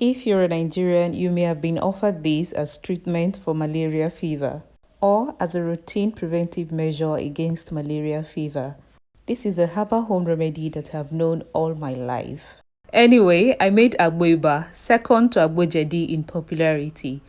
If you're a Nigerian, you may have been offered this as treatment for malaria fever or as a routine preventive measure against malaria fever. This is a herbal home remedy that I've known all my life. Anyway, I made AGBO IBA, second to AGBO Jedi in popularity.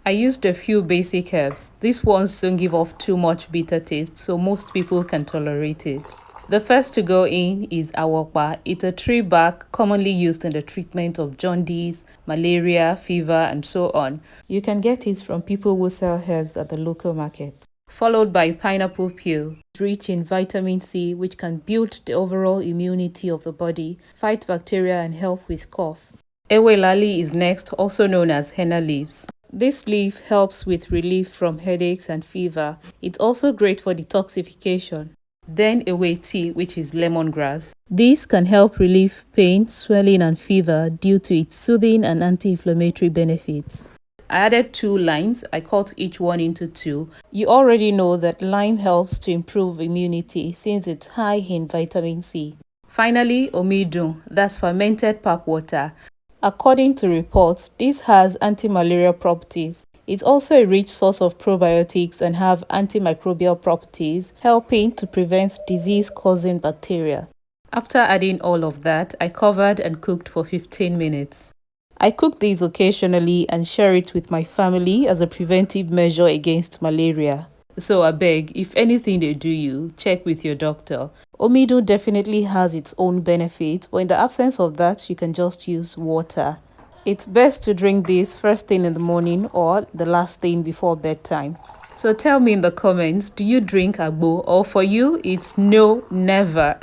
I used a few basic herbs. These ones don't give off too much bitter taste, so most people can tolerate it. The first to go in is Awopa. It's a tree bark commonly used in the treatment of jaundice, malaria, fever, and so on. You can get it from people who sell herbs at the local market. Followed by pineapple peel, rich in vitamin C, which can build the overall immunity of the body, fight bacteria, and help with cough. Laali is next, also known as henna leaves. This leaf helps with relief from headaches and fever. It's also great for detoxification. Then tea, which is lemongrass. This can help relieve pain, swelling, and fever due to its soothing and anti-inflammatory benefits. I added 2 limes. I cut each one into 2. You already know that lime helps to improve immunity since it's high in vitamin C. Finally, Omidun, that's fermented pap water. According to reports, this has anti-malaria properties. It's also a rich source of probiotics and have antimicrobial properties, helping to prevent disease-causing bacteria. After adding all of that, I covered and cooked for 15 minutes. I cook these occasionally and share it with my family as a preventive measure against malaria. So I beg, if anything they do you, check with your doctor. Omidun definitely has its own benefits, but in the absence of that, you can just use water. It's best to drink this first thing in the morning or the last thing before bedtime. So tell me in the comments, do you drink AGBO, or for you, it's no, never?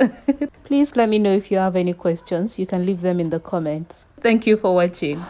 Please let me know if you have any questions. You can leave them in the comments. Thank you for watching.